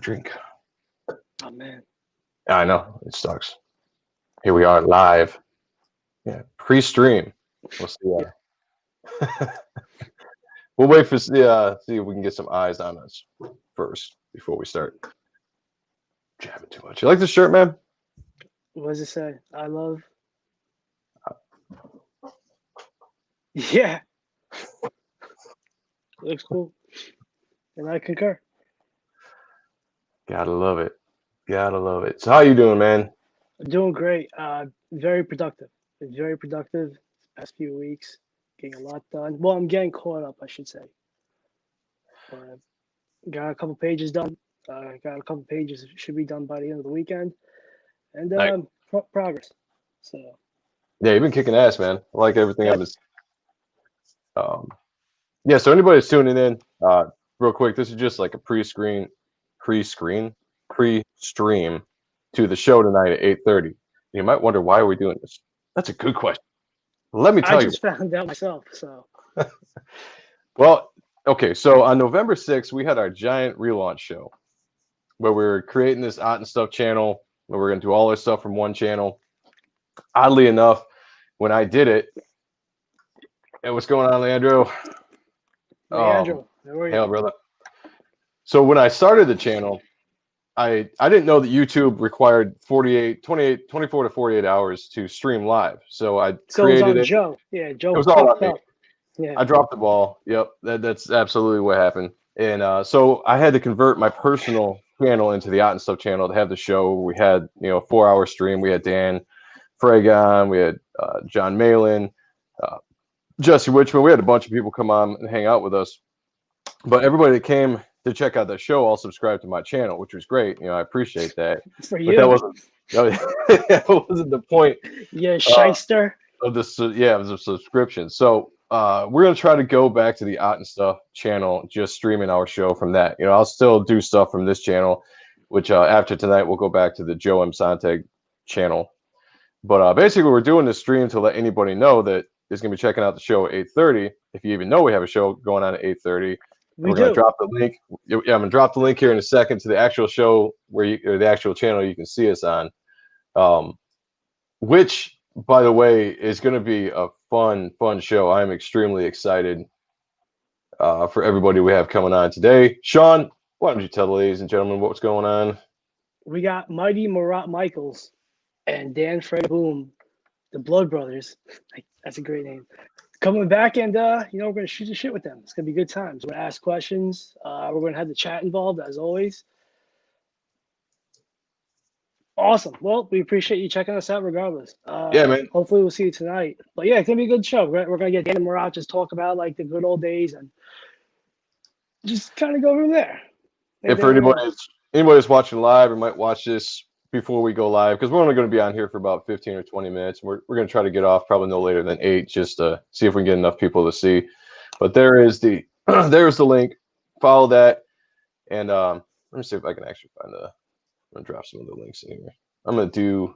Drink. Oh man. I know it sucks. Here we are live. Yeah, pre-stream. We'll see. We'll wait for see if we can get some eyes on us first before we start jabbing too much. You like this shirt, man? What does it say? I love. Yeah. Looks cool. And I concur. Gotta love it. Gotta love it. So how you doing, man? I'm doing great. Very productive. Been very productive this past few weeks. Getting a lot done. Well, I'm getting caught up, I should say. But got a couple pages done. Got a couple pages should be done by the end of the weekend. And Like, progress. So yeah, you've been kicking ass, man. I like everything yeah. I've been. Yeah. So anybody that's tuning in, real quick, this is just like a pre-stream to the show tonight at 8:30. You might wonder why are we doing this. That's a good question. Let me I tell you. just found out myself. So Well, okay, so on November 6th, we had our giant relaunch show where we were creating this Ot and Stuff channel where we're going to do all our stuff from one channel. Oddly enough, when I did it, hey, what's going on, Leandro? Leandro, how are you? Hell, brother. So when I started the channel, I didn't know that YouTube required 24 to 48 hours to stream live. So I So it was created on it. Joe. Yeah, Joe It was all on fucked me. up. Yeah. I dropped the ball. Yep, that's absolutely what happened. And so I had to convert my personal channel into the Ot and Stuff channel to have the show. We had, 4-hour stream. We had Dan Fragon, we had John Malin, Jesse Wichman. We had a bunch of people come on and hang out with us. But everybody that came to check out the show all subscribed to my channel, which was great. I appreciate that. For But you. that wasn't the point. Yeah, shyster. Of the subscription. So we're gonna try to go back to the Ot and Stuff channel, just streaming our show from that. I'll still do stuff from this channel, which after tonight we'll go back to the Joe M. Sontag channel. But basically, we're doing this stream to let anybody know that is gonna be checking out the show at 8:30. If you even know we have a show going on at 8:30, we're gonna drop the link. Yeah, I'm gonna drop the link here in a second to the actual show or the actual channel you can see us on. Which, by the way, is going to be a fun show. I'm extremely excited for everybody we have coming on today. Sean, why don't you tell the ladies and gentlemen what's going on? We got Mighty Marat Michaels and Dan Fred Boom, the Blood Brothers. That's a great name. Coming back, and we're going to shoot the shit with them. It's going to be good times. We're going to ask questions. We're going to have the chat involved, as always. Awesome. Well, we appreciate you checking us out regardless. Yeah, man. Hopefully we'll see you tonight. But yeah, it's going to be a good show. We're going to get Dan and Marat just talk about like the good old days and just kind of go from there. And for anybody that's watching live or might watch this before we go live, because we're only going to be on here for about 15 or 20 minutes. We're going to try to get off probably no later than 8 just to see if we can get enough people to see. But there's the link. Follow that. And let me see if I can actually find I'm going to drop some of the links in here. I'm going to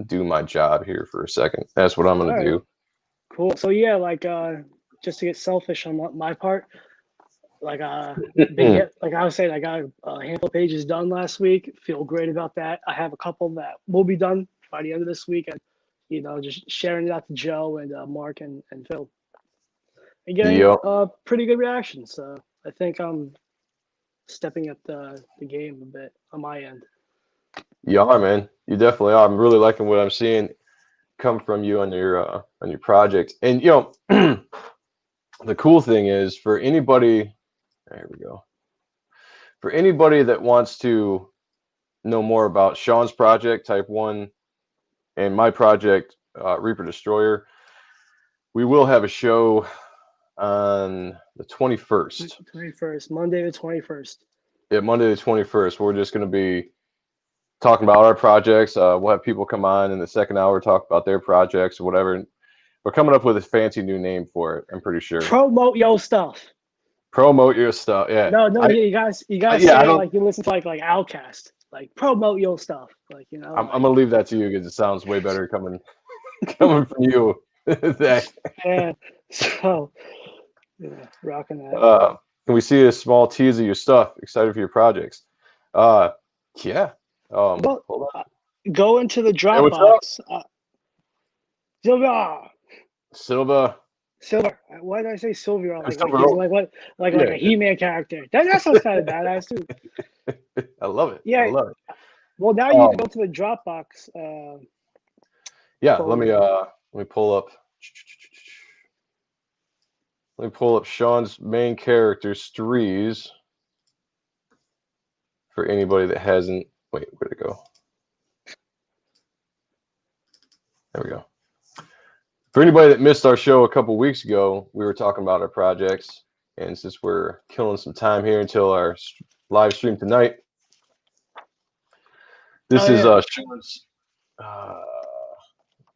do my job here for a second. That's what I'm going to do. Cool. So yeah, like just to get selfish on my part, like like I was saying, I got a handful of pages done last week. Feel great about that. I have a couple that will be done by the end of this week, and just sharing it out to Joe and Mark and Phil, and getting pretty good reactions. So I think I'm stepping up the game a bit on my end. You are, man. You definitely are. I'm really liking what I'm seeing come from you on your project. And the cool thing is for anybody. There we go. For anybody that wants to know more about Sean's project, Type 1, and my project, Reaper Destroyer, we will have a show on the 21st. 21st, Monday the 21st. Yeah, Monday the 21st. We're just going to be talking about our projects. We'll have people come on in the second hour, talk about their projects or whatever. We're coming up with a fancy new name for it, I'm pretty sure. Promote your stuff. Promote your stuff, yeah. No, you guys say it like you listen to like Outcast. Like promote your stuff, like I'm gonna leave that to you because it sounds way better coming from you. Yeah. So, rocking that. Can we see a small tease of your stuff? Excited for your projects. Yeah. Well, Hold on. go into the Hey, what's up? Dropbox. Silva, Silva. Silver. Why did I say Silver? Like Silver he's Oak. like what? Like Yeah, a He-Man character. That sounds kind of badass too. I love it. I Yeah. love it. Well, now you can go to the Dropbox Yeah, folder. let me pull up. Let me pull up Sean's main character, Strees, for anybody that hasn't. Wait, where'd it go? There we go. For anybody that missed our show a couple weeks ago, we were talking about our projects, and since we're killing some time here until our live stream tonight, this is Sean's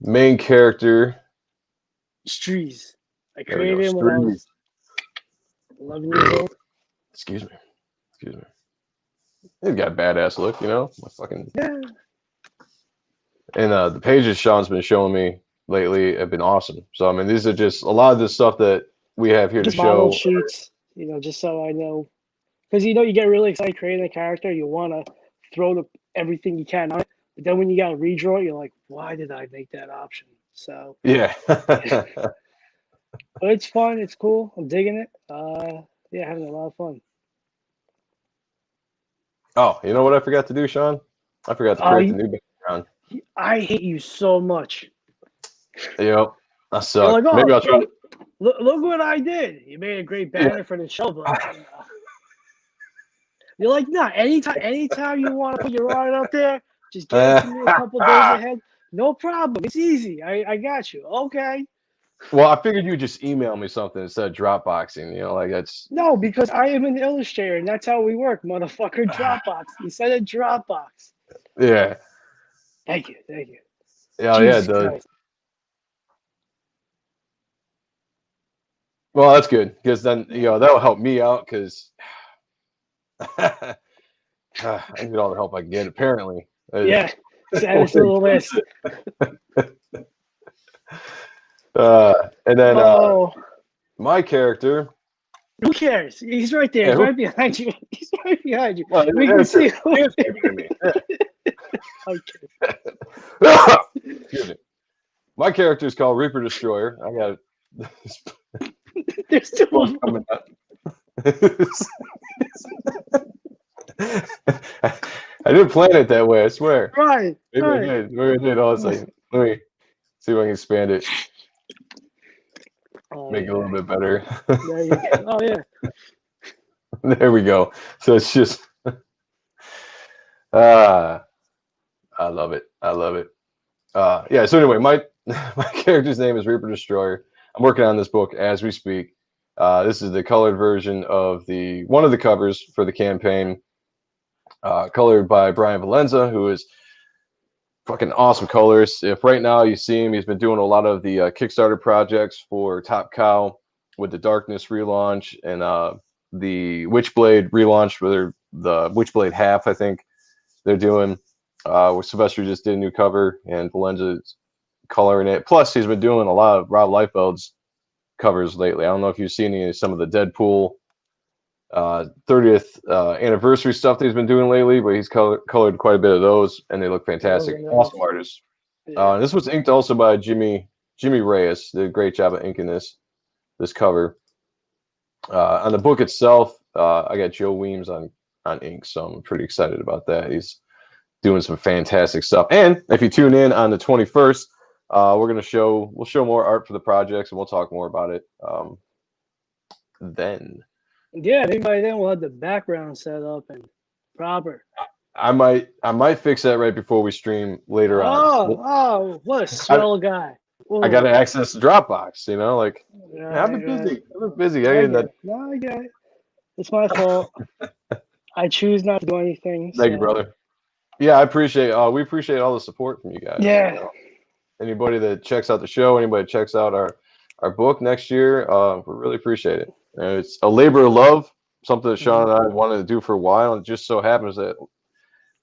main character. Strees. I There we go. created him when I was Strees. 11 years old. Excuse me. Excuse me. He's got a badass look, you know. My fucking. Yeah. And the pages Sean's been showing me lately have been awesome. So I mean, these are just a lot of this stuff that we have here Just to model show. sheets, just so I know. Because you get really excited creating a character, you want to throw everything you can on it. But then when you got to redraw it, you're like, why did I make that option? So Yeah. but it's fun, it's cool. I'm digging it. Yeah, having a lot of fun. Oh, you know what I forgot to do, Sean? I forgot to create the new background. I hate you so much. Yep. I suck. You're like, oh, Maybe I'll try. Look what I did. You made a great banner for the show, but you're like, nah, anytime you want to put your art out there, just get it to me a couple days ahead. No problem. It's easy. I got you. Okay. Well, I figured you'd just email me something instead of Dropboxing. Like that's. No, because I am an illustrator, and that's how we work, motherfucker. Dropbox. You said a Dropbox. Yeah. Thank you. Thank you. Yeah, Jesus yeah, it does. Christ. Well, that's good because then that'll help me out because I need all the help I can get. Apparently. Yeah. Add it to the list. And then my character. Who cares? He's right there. Yeah, He's right behind you. He's right behind you. Well, We can see. Okay. Excuse me. My character is called Reaper Destroyer. I got There's two of them. coming up. I didn't plan it that way, I swear. Right. Maybe right. I did. Maybe I did. Let me see if I can expand it. Make it a little bit better. There you go. Oh yeah. There we go. So it's just I love it. I love it. Yeah, so anyway, my character's name is Reaper Destroyer. I'm working on this book as we speak. This is the colored version of one of the covers for the campaign, colored by Brian Valenza, who is fucking awesome colors. If right now you see him, he's been doing a lot of the Kickstarter projects for Top Cow with the Darkness relaunch and the Witchblade relaunch, where the Witchblade half, I think they're doing. Where Sylvester just did a new cover and Valenza's coloring it. Plus, he's been doing a lot of Rob Liefeld's covers lately. I don't know if you've seen some of the Deadpool 30th anniversary stuff that he's been doing lately, but he's colored quite a bit of those, and they look fantastic. Oh, nice. Awesome artist. Yeah. This was inked also by Jimmy Reyes. Did a great job of inking this cover. On the book itself, I got Joe Weems on ink, so I'm pretty excited about that. He's doing some fantastic stuff. And if you tune in on the 21st, we'll show more art for the projects, and we'll talk more about it then. Yeah, maybe by then we'll have the background set up and proper. I might fix that right before we stream later on. Oh, what a swell guy. I got to access the Dropbox, like I've been busy. I've been busy. I get it. It's my fault. I choose not to do anything. Thank you, brother. Yeah, I appreciate. We appreciate all the support from you guys. Yeah. Anybody that checks out the show, anybody that checks out our book next year, we really appreciate it. It's a labor of love, something that Sean and I wanted to do for a while. It just so happens that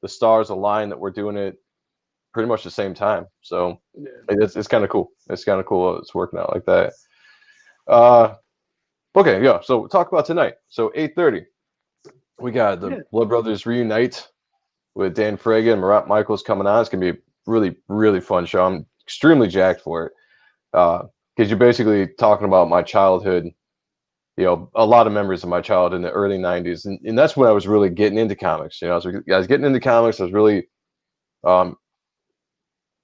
the stars align that we're doing it pretty much the same time. So it's kind of cool. It's kind of cool. It's working out like that. Okay, yeah. So we'll talk about tonight. So 8:30. We got the Yeah. Blood Brothers Reunite with Dan Fraga and Marat Michaels coming on. It's gonna be a really, really fun show. I'm extremely jacked for it. Because you're basically talking about my childhood, a lot of memories of my childhood in the early 90s. And that's when I was really getting into comics. I was getting into comics. I was really um,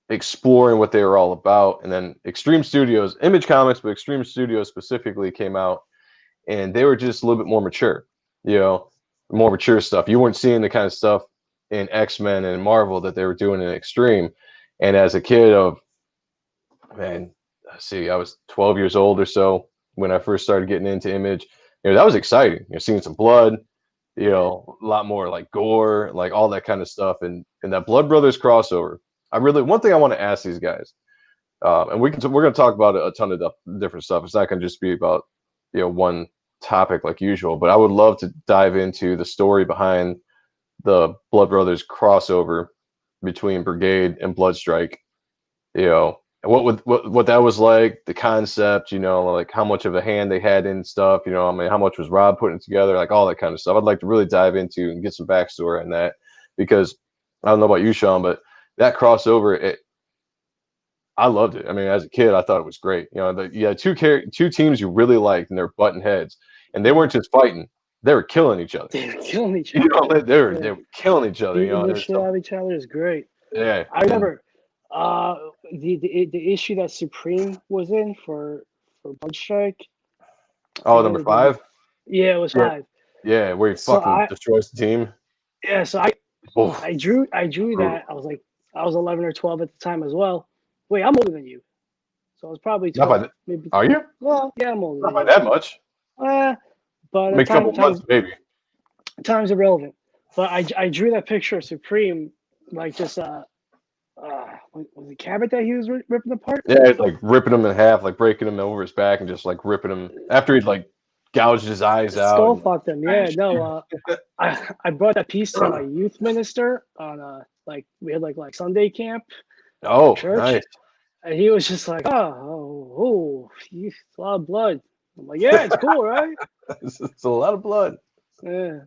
exploring what they were all about. And then Extreme Studios, Image Comics, but Extreme Studios specifically came out, and they were just a little bit more mature, more mature stuff. You weren't seeing the kind of stuff in X-Men and Marvel that they were doing in Extreme. And as a kid of, man, I was 12 years old or so when I first started getting into Image. That was exciting. Seeing some blood, a lot more like gore, like all that kind of stuff. And that Blood Brothers crossover. One thing I want to ask these guys, and we're going to talk about a ton of different stuff. It's not going to just be about, one topic like usual, but I would love to dive into the story behind the Blood Brothers crossover between Brigade and Bloodstrike, what that was like, the concept, like how much of a hand they had in stuff, how much was Rob putting it together, like all that kind of stuff. I'd like to really dive into and get some backstory on that, because I don't know about you, Sean, but that crossover, I loved it. I mean, as a kid, I thought it was great. You had two teams you really liked, and they're butting heads, and they weren't just fighting; they were killing each other. They were killing each other. They were killing each other. Beating the shit out of each other is great. Yeah, I remember the issue that Supreme was in for Bloodstrike. Oh, number 5. Yeah, it was 5. Yeah, where he fucking destroys the team. Yeah, so I drew that. I was 11 or 12 at the time as well. Wait, I'm older than you, so I was probably 12. Maybe. Are you? Well, yeah, I'm older. Not by that much. But a couple months, maybe. Time's irrelevant. But I drew that picture of Supreme, like just was it Cabot that he was ripping apart? Yeah, like ripping him in half, like breaking him over his back, and just like ripping him after he'd like gouged his eyes out. Skull fucked him. Yeah, no. I brought that piece to my youth minister on we had like Sunday camp. Oh, church, nice. And he was just like, oh, it's a lot of blood. I'm like, yeah, it's cool, right? It's a lot of blood. Yeah.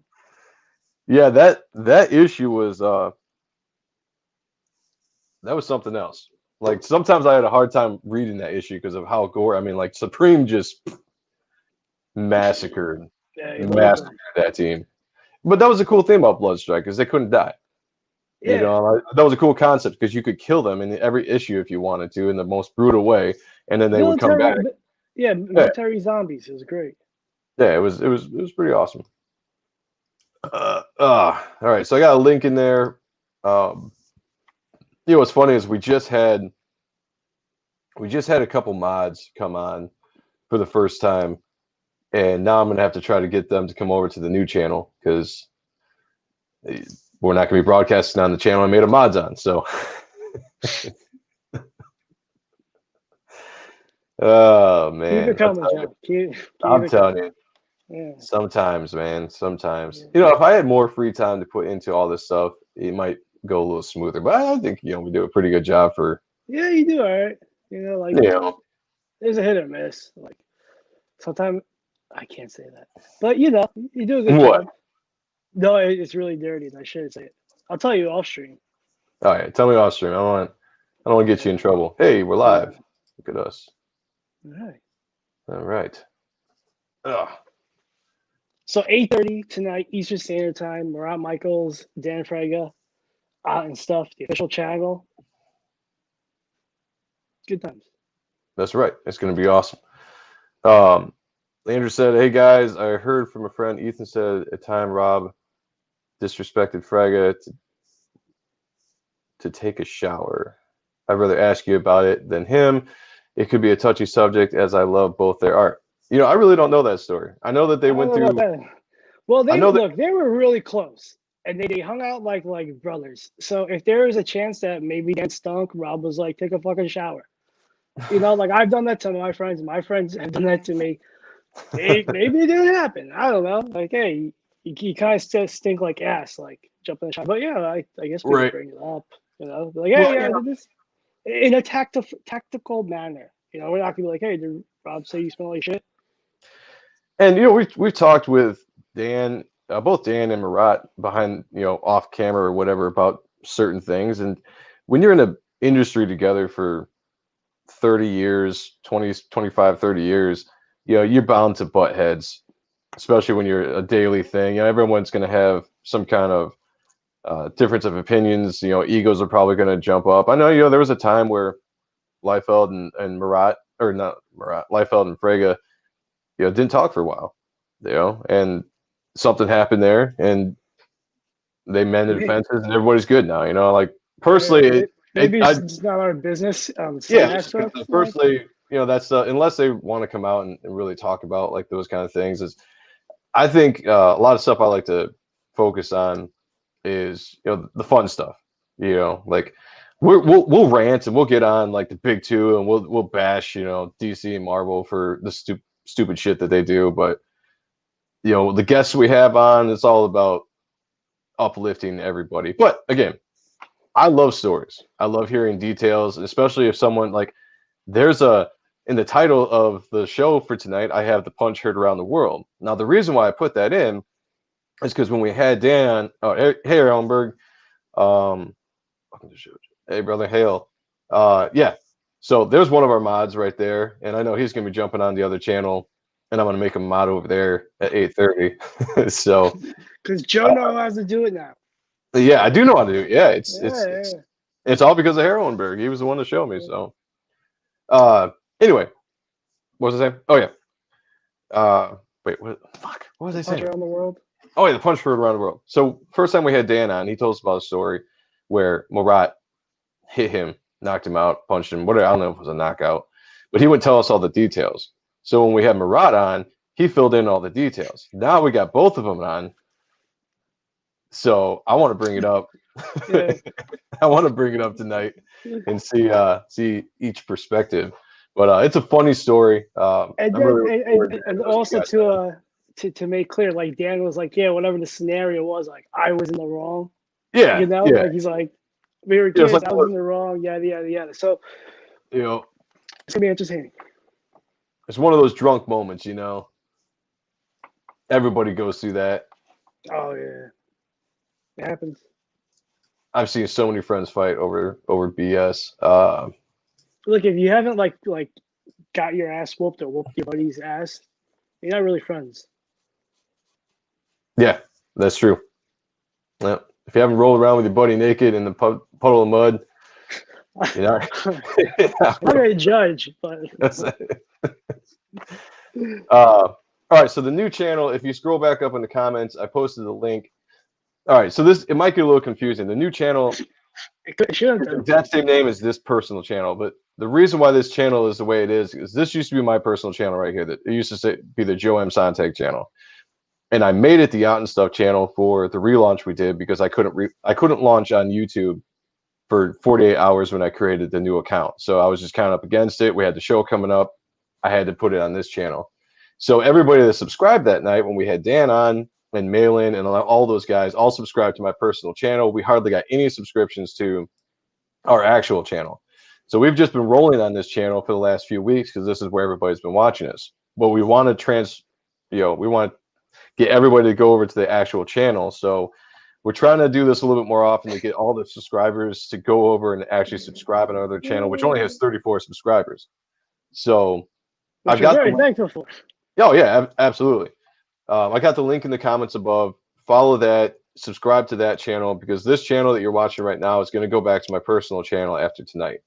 Yeah, that issue was that was something else. Like sometimes I had a hard time reading that issue because of how gore. I mean, like Supreme just massacred that team. But that was the cool thing about Bloodstrike, because they couldn't die. Yeah. That was a cool concept, because you could kill them in every issue if you wanted to, in the most brutal way, and then they would come back. Yeah, military zombies. It was great. Yeah, it was pretty awesome. All right, so I got a link in there. What's funny is we just had a couple mods come on for the first time, and now I'm gonna have to try to get them to come over to the new channel, because we're not gonna be broadcasting on the channel I made a mods on. So, oh man, keep it coming, John. I'm telling you. Yeah. Sometimes, man. Sometimes, if I had more free time to put into all this stuff, it might go a little smoother. But I think we do a pretty good job for. Yeah, you do all right. There's a hit or miss. Like sometimes I can't say that, but you do a good job. No, it's really dirty, and I shouldn't say it. I'll tell you off stream. All right, tell me off stream. I don't want to get you in trouble. Hey, we're live. Look at us. All right. Ugh. So 8:30 tonight, Eastern Standard Time. Marat Michaels, Dan Fraga, and stuff. The official channel. Good times. That's right. It's going to be awesome. Andrew said, "Hey guys, I heard from a friend. Ethan said at time Rob disrespected Fraga to take a shower. I'd rather ask you about it than him. It could be a touchy subject, as I love both their art." I really don't know that story. I know that they went through. Well, they were really close, and they hung out like brothers. So if there is a chance that maybe Dan stunk, Rob was like, "Take a fucking shower." Like I've done that to my friends. My friends have done that to me. Maybe it didn't happen. I don't know. Like, hey, you kind of still stink like ass, like jump in the shower. But yeah, I guess we bring it up. Like, hey, I did this in a tactical manner. We're not gonna be like, hey, did Rob say you smell like shit? And we've talked with Dan both Dan and Marat behind, off camera or whatever about certain things. And when you're in an industry together for 30 years, 20, 25, 30 years, you're bound to butt heads, especially when you're a daily thing. Everyone's going to have some kind of difference of opinions. Egos are probably going to jump up. I know, there was a time where Liefeld and Marat, or not Marat, Liefeld and Frege, didn't talk for a while, and something happened there, and they mended fences, and everybody's good now. Like personally, maybe it's not our business. Firstly, that's unless they want to come out and really talk about like those kind of things. Is I think a lot of stuff I like to focus on is the fun stuff. Like we'll rant and we'll get on like the big two and we'll bash DC and Marvel for the stupid shit that they do, but the guests we have on, it's all about uplifting everybody. But again, I love stories. I love hearing details, especially if someone like there's in the title of the show for tonight, I have the punch heard around the world. Now, the reason why I put that in is because when we had Dan, hey Ellenberg, hey brother Hale, yeah. So there's one of our mods right there, and I know he's gonna be jumping on the other channel, and I'm gonna make him mod over there at 8:30. So, because Joe knows how to do it now. Yeah, I do know how to do it. Yeah, it's all because of Harrenberg. He was the one to show me. So, anyway, what was I saying? Oh yeah. Wait, what? Fuck. What was I saying? Punch around the world. Oh yeah, the punch heard around the world. So first time we had Dan on, he told us about a story where Marat hit him, knocked him out, punched him. Whatever, I don't know if it was a knockout, but he wouldn't tell us all the details. So when we had Marat on, he filled in all the details. Now we got both of them on. So I want to bring it up. Yeah. I want to bring it up tonight and see each perspective. But it's a funny story. And also to make clear, like Dan was like, yeah, whatever the scenario was, like I was in the wrong. Yeah. Like he's like, we were kids, I was in the wrong. Yeah. So it's gonna be entertaining. It's one of those drunk moments, Everybody goes through that. Oh yeah. It happens. I've seen so many friends fight over BS. Look, if you haven't like got your ass whooped or whooped your buddy's ass, you're not really friends. Yeah, that's true. Yeah. If you haven't rolled around with your buddy naked in the puddle of mud, you're not. I'm not going to judge, but. All right, so the new channel, if you scroll back up in the comments, I posted the link. All right, so it might get a little confusing. The new channel, the exact same name as this personal channel, but the reason why this channel is the way it is this used to be my personal channel right here. That it used to be the Joe M. Sontag channel, and I made it the Out and Stuff channel for the relaunch we did because I couldn't launch on YouTube for 48 hours when I created the new account. So I was just kind of up against it. We had the show coming up. I had to put it on this channel. So everybody that subscribed that night when we had Dan on and Malin and all those guys all subscribed to my personal channel. We hardly got any subscriptions to our actual channel. So we've just been rolling on this channel for the last few weeks because this is where everybody's been watching us. But we want to we want to get everybody to go over to the actual channel. So we're trying to do this a little bit more often to get all the subscribers to go over and actually subscribe on our channel, which only has 34 subscribers. So I've got very thankful for. Oh yeah, absolutely. I got the link in the comments above. Follow that, subscribe to that channel because this channel that you're watching right now is going to go back to my personal channel after tonight.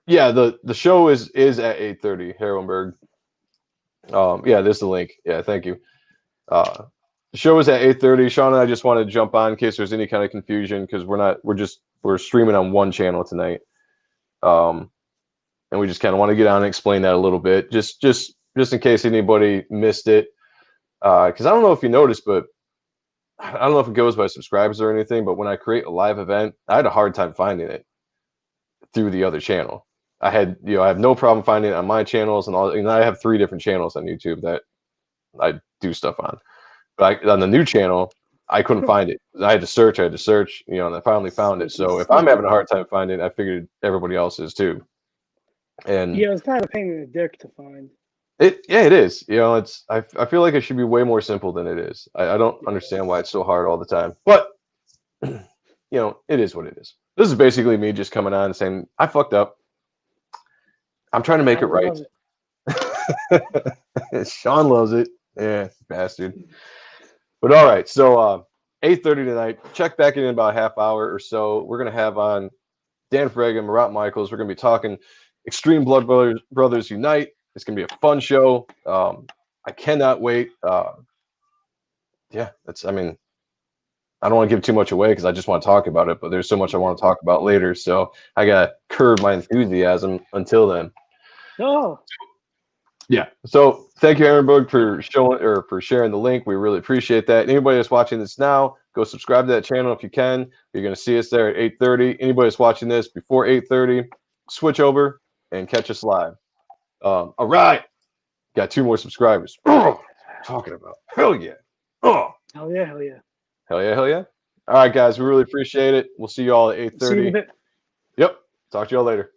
Yeah, the show is at 8:30. Harrenberg. Yeah, there's the link. Yeah, thank you. The show is at 8:30. Sean and I just wanted to jump on in case there's any kind of confusion because we're streaming on one channel tonight. And we just kind of want to get on and explain that a little bit, just in case anybody missed it. Because I don't know if you noticed, but I don't know if it goes by subscribers or anything, but when I create a live event, I had a hard time finding it through the other channel. I have no problem finding it on my channels and all. And I have 3 different channels on YouTube that I do stuff on. But on the new channel, I couldn't find it. I had to search, and I finally found it. So if I'm having a hard time finding it, I figured everybody else is too. And yeah, it's kind of a pain in the dick to find. It is. You know, I feel like it should be way more simple than it is. I don't understand why it's so hard all the time. But you know, it is what it is. This is basically me just coming on and saying I fucked up. I'm trying to make it right. Sean loves it. Yeah, bastard. But all right, so 8:30 tonight. Check back in about a half hour or so. We're gonna have on Dan Frega, Marat Michaels. We're gonna be talking Extreme Blood Brothers Unite. It's gonna be a fun show. I cannot wait. Yeah, that's. I mean, I don't want to give too much away because I just want to talk about it. But there's so much I want to talk about later, so I gotta curb my enthusiasm until then. No. Yeah. So thank you, Aaronberg, for showing or for sharing the link. We really appreciate that. Anybody that's watching this now, go subscribe to that channel if you can. You're going to see us there at 8:30. Anybody that's watching this before 8:30, switch over and catch us live. All right. Got 2 more subscribers. Oh, talking about. Hell yeah. Oh. Hell yeah, hell yeah. Hell yeah, hell yeah. All right, guys. We really appreciate it. We'll see you all at 8:30. See you in a bit. Yep. Talk to y'all later.